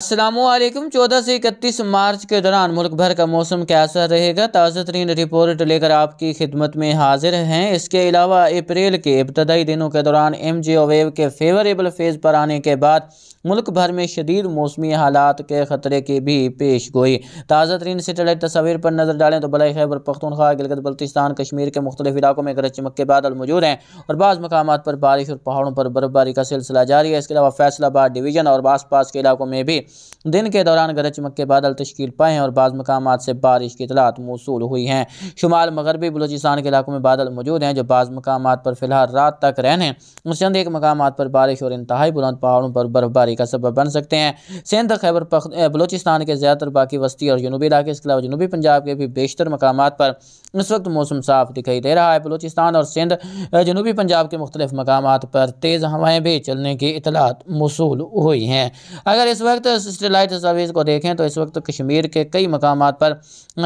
अस्सलामुअलैकुम। 14 से 31 मार्च के दौरान मुल्क भर का मौसम कैसा रहेगा, ताज़ा तरीन रिपोर्ट लेकर आपकी खिदमत में हाजिर हैं। इसके अलावा अप्रैल के इब्तदाई दिनों के दौरान एमजीओ वेव के फेवरेबल फेज़ पर आने के बाद मुल्क भर में शदीद मौसमी हालात के ख़तरे की भी पेश गोई। ताज़ा तरीन सेटेलाइट तस्वीर पर नज़र डालें तो बलाई खैबर पख्तूनख्वा, गिलगित बल्तिस्तान, कश्मीर के मुख्तलिफ इलाकों में गरज चमक के बादल मौजूद हैं और बाज़ मकामात पर बारिश और पहाड़ों पर बर्फबारी का सिलसिला जारी है। इसके अलावा फैसलाबाद डिवीज़न और आस पास के इलाकों में भी दिन के दौरान गरज चमक के बादल तश्कील पाए हैं और बाज़ मकामात से बारिश की इतलात मौसूल हुई हैं। शुमाल मगरबी बलूचिस्तान के इलाकों में बादल मौजूद हैं जो बाज़ मकामात पर फिलहाल रात तक रहने और चंद एक मकामात पर बारिश और इंतहाई बुलंद पहाड़ों पर बर्फबारी का सबब बन सकते हैं। सिंध, खैबर बलूचिस्तान के ज़्यादातर बाकी वस्ती और जनूबी इलाके, इसके अलावा जनूबी पंजाब के भी बेशतर मकामात पर इस वक्त मौसम साफ दिखाई दे रहा है। बलूचिस्तान और सिंध, जनूबी पंजाब के मुख्तलिफ मकामात पर तेज़ हवाएं भी चलने की इतलात मौसूल हुई हैं। अगर इस वक्त सेटेलाइट तस्वीर को देखें तो इस वक्त कश्मीर के कई मकामात पर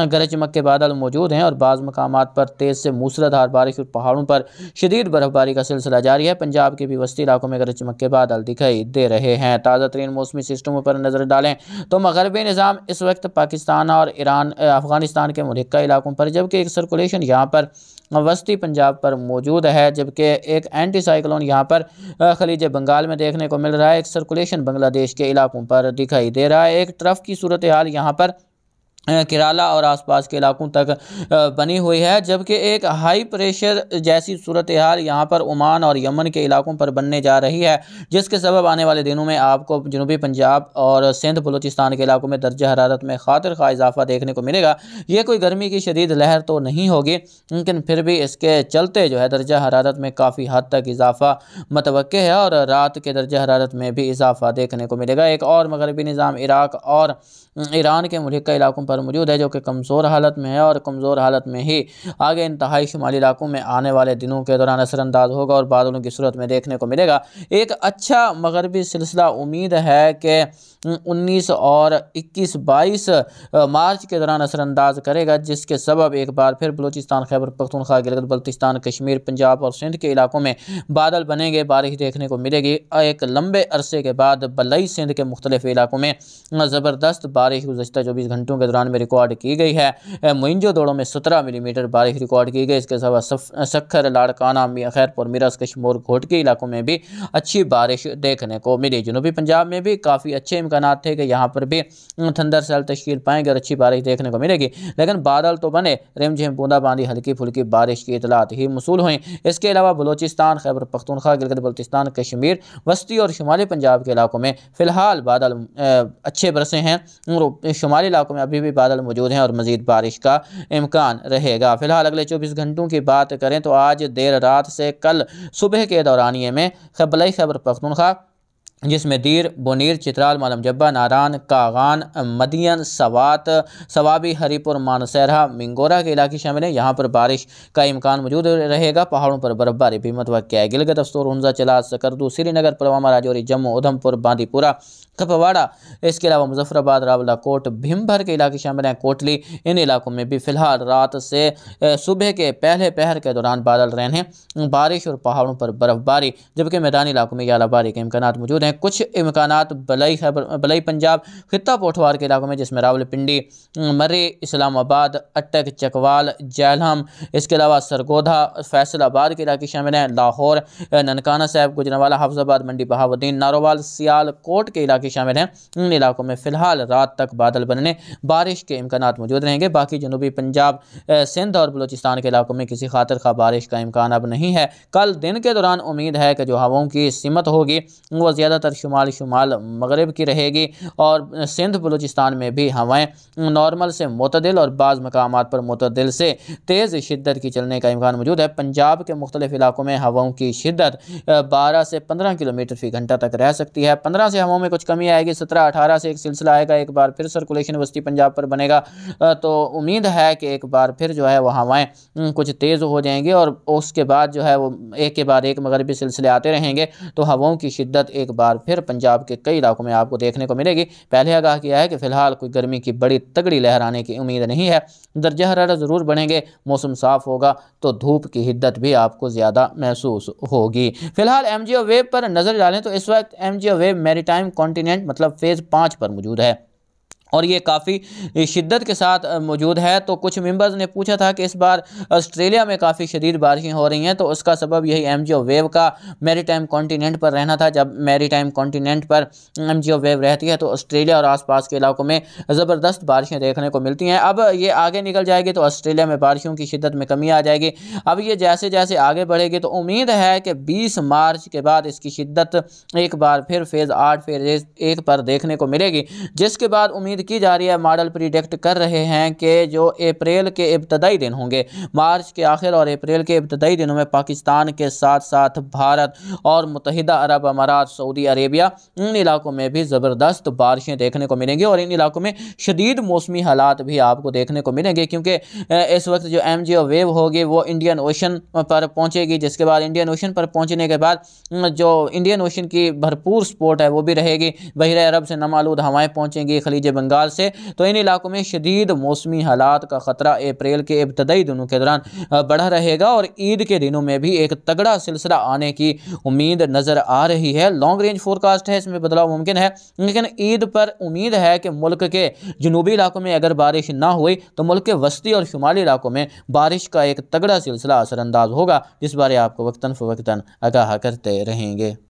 गरज चमक के बादल मौजूद हैं और बाज़ मकामात पर तेज़ से मूसलाधार बारिश और पहाड़ों पर शदीद बर्फबारी का सिलसिला जारी है। पंजाब के भी वस्ती इलाकों में गरज चमक के बादल दिखाई दे रहे हैं। ताज़ा तरीन मौसमी सिस्टमों पर नज़र डालें तो मगरबी निज़ाम इस वक्त पाकिस्तान और ईरान अफगानिस्तान के मुल्का इलाकों पर, जबकि एक सर्कुलेशन यहाँ पर वस्ती पंजाब पर मौजूद है, जबकि एक एंटी साइक्लोन यहाँ पर खलीज बंगाल में देखने को मिल रहा है। एक सर्कुलेशन बांग्लादेश के इलाकों पर दिखाई दे रहा है। एक तरफ की सूरत हाल यहाँ पर केरला और आसपास के इलाकों तक बनी हुई है, जबकि एक हाई प्रेशर जैसी सूरत हाल यहाँ पर ओमान और यमन के इलाकों पर बनने जा रही है, जिसके सबब आने वाले दिनों में आपको जनूबी पंजाब और सिंध बलूचिस्तान के इलाकों में दर्जा हरारत में खातिर खा इजाफा देखने को मिलेगा। ये कोई गर्मी की शदीद लहर तो नहीं होगी, लेकिन फिर भी इसके चलते जो है दर्जा हरारत में काफ़ी हद तक इजाफा मतवक्के है और रात के दर्जा हरारत में भी इजाफा देखने को मिलेगा। एक और मगरबी निज़ाम इराक और ईरान के मुल्का इलाकों पर मौजूद है जो कि कमज़ोर हालत में है और कमज़ोर हालत में ही आगे इंतहाई शुमाली इलाकों में आने वाले दिनों के दौरान असरअंदाज होगा और बादलों की सूरत में देखने को मिलेगा। एक अच्छा मगरबी सिलसिला उम्मीद है कि 19 और 21-22 मार्च के दौरान असरअंदाज करेगा, जिसके सबब एक बार फिर बलूचिस्तान, खैबर पख्तूनख्वा, गिलगित बल्तिस्तान, कश्मीर, पंजाब और सिंध के इलाकों में बादल बनेंगे, बारिश देखने को मिलेगी। एक लंबे अरसे के बाद बलई सिंध के मुख्तलिफ इलाकों में ज़बरदस्त बारिश गुज़श्ता 24 घंटों के दौरान में रिकॉर्ड की गई है। मोइंजो दौड़ों में 17 मिलीमीटर बारिश रिकॉर्ड की गई। इसके अलावा सखर, लाड़काना, खैरपुर, मिरस, कश्मीर, घोटकी इलाकों में भी अच्छी बारिश देखने को मिली। जनूबी पंजाब में भी काफ़ी अच्छे इम्कान थे कि यहाँ पर भी थंडर सेल तश्कील पाएंगे और अच्छी बारिश देखने को मिलेगी, लेकिन बादल तो बने, रिमझिम बूंदाबांदी, हल्की फुल्की बारिश की इतलात ही मौसूल हुई। इसके अलावा बलूचिस्तान, खैबर पख्तूनख्वा, गिलगित बल्तिस्तान, कश्मीर, वस्ती और शुमाली पंजाब के इलाकों में फ़िलहाल बादल अच्छे बरसे हैं और शुमाली इलाकों में अभी भी बादल मौजूद हैं और मज़ीद बारिश का इम्कान रहेगा। फिलहाल अगले 24 घंटों की बात करें तो आज देर रात से कल सुबह के दौरानिए में बलई खैबर पख्तूनख्वा, जिसमें दीर, बोनीर, चित्राल, मालम जब्बा, नारान, कागान, मदियन, सवात, सवाबी, हरीपुर, मानसहरा, मिंगोरा के इलाके शामिल हैं। यहाँ पर बारिश का इम्कान मौजूद रहेगा। पहाड़ों पर बर्फबारी भी मुतवक्किया है। गिलगित, अफसोर, हुंजा, चलास, सकरदू, श्रीनगर, पुलवामा, राजौरी, जम्मू, उधमपुर, बांदीपुरा, कपवाड़ा, इसके अलावा मुजफ्फराबाद, रावला कोट, भीमभर के इलाके शामिल हैं। कोटली, इन इलाकों में भी फिलहाल रात से सुबह के पहले पहर के दौरान बादल रहने, बारिश और पहाड़ों पर बर्फबारी, जबकि मैदानी इलाकों में यालाबारी के इम्कान मौजूद हैं। कुछ इम्कानात बलई पंजाब, खित्ता पोठवार के इलाकों में, जिसमें रावलपिंडी, मर्री, इस्लामाबाद, अटक, चकवाल, जैलहम, इसके अलावा सरगोधा, फैसलाबाद के इलाके शामिल हैं। लाहौर, ननकाना साहब, गुजरांवाला, हाफजाबाद, मंडी बहाउद्दीन, नारोवाल, सियालकोट के इलाके शामिल हैं। इन इलाकों में फिलहाल रात तक बादल बनने, बारिश के इम्कानात मौजूद रहेंगे। बाकी जनूबी पंजाब, सिंध और बलूचिस्तान के इलाकों में किसी खातिर खा बारिश का इम्कान अब नहीं है। कल दिन के दौरान उम्मीद है कि जो हवाओं की सिमत होगी वो ज़्यादातर शुमाल मगरब की रहेगी और सिंध बलूचिस्तान में भी हवाएं नॉर्मल से मुतदिल और बाज़ मकामात पर मुतदिल से तेज़ शिद्दत की चलने का इम्कान मौजूद है। पंजाब के मुख्तलिफ इलाकों में हवाओं की शिद्दत 12 से 15 किलोमीटर फ़ी घंटा तक रह सकती है। 15 से हवाओं में कुछ कमी आएगी। 17-18 से एक सिलसिला आएगा। एक बार फिर सर्कुलेशन वस्ती पंजाब पर बनेगा तो उम्मीद है कि एक बार फिर जो है वो हवाएँ कुछ तेज़ हो जाएंगी और उसके बाद जो है वो एक के बाद एक मगरबी सिलसिले आते रहेंगे तो हवाओं की शिद्दत एक बार फिर पंजाब के कई इलाकों में आपको देखने को मिलेगी। पहले आगाह किया है कि फिलहाल कोई गर्मी की बड़ी तगड़ी लहर आने की उम्मीद नहीं है। दर्जा हरारत ज़रूर बढ़ेंगे, मौसम साफ़ होगा तो धूप की हिद्दत भी आपको ज़्यादा महसूस होगी। फिलहाल एमजीओ वेव पर नज़र डालें तो इस वक्त एमजीओ वेव मैरीटाइम कॉन्टिनेंट मतलब फेज़ स्टेज 5 पर मौजूद है और ये काफ़ी शिद्दत के साथ मौजूद है। तो कुछ मेंबर्स ने पूछा था कि इस बार ऑस्ट्रेलिया में काफ़ी शदीद बारिशें हो रही हैं, तो उसका सबब यही एमजीओ वेव का मैरीटाइम कॉन्टिनेंट पर रहना था। जब मैरीटाइम कॉन्टिनेंट पर एमजीओ वेव रहती है तो ऑस्ट्रेलिया और आसपास के इलाकों में ज़बरदस्त बारिशें देखने को मिलती हैं। अब ये आगे निकल जाएगी तो ऑस्ट्रेलिया में बारिशों की शिद्दत में कमी आ जाएगी। अब ये जैसे जैसे आगे बढ़ेगी तो उम्मीद है कि 20 मार्च के बाद इसकी शिद्दत एक बार फिर फेज़ 8 फेज़ 1 पर देखने को मिलेगी, जिसके बाद उम्मीद की जा रही है, मॉडल प्रिडिक्ट कर रहे हैं कि जो अप्रैल के इब्तदाई दिन होंगे, मार्च के आखिर और अप्रैल के इब्तदाई दिनों में पाकिस्तान के साथ साथ भारत और मुत्तहिदा अरब अमारात, सऊदी अरेबिया, इन इलाकों में भी ज़बरदस्त बारिशें देखने को मिलेंगी और इन इलाकों में शदीद मौसमी हालात भी आपको देखने को मिलेंगे, क्योंकि इस वक्त जो एमजीओ वेव होगी वो इंडियन ओशन पर पहुंचेगी, जिसके बाद इंडियन ओशन पर पहुंचने के बाद जो इंडियन ओशन की भरपूर सपोर्ट है वो भी रहेगी। बहरे अरब से नमालूद हवाएं पहुंचेंगी खलीज बंगाल से, तो इन इलाकों में शदीद मौसमी हालात का खतरा अप्रैल के इब्तदाई दिनों के दौरान बढ़ा रहेगा और ईद के दिनों में भी एक तगड़ा सिलसिला आने की उम्मीद नजर आ रही है। लॉन्ग रेंज फोरकास्ट है, इसमें बदलाव मुमकिन है, लेकिन ईद पर उम्मीद है कि मुल्क के जनूबी इलाकों में अगर बारिश ना हुई तो मुल्क के वस्ती और शुमाली इलाकों में बारिश का एक तगड़ा सिलसिला असरअंदाज होगा, जिस बारे आपको वक्तन फ़वक्तन आगाह करते रहेंगे।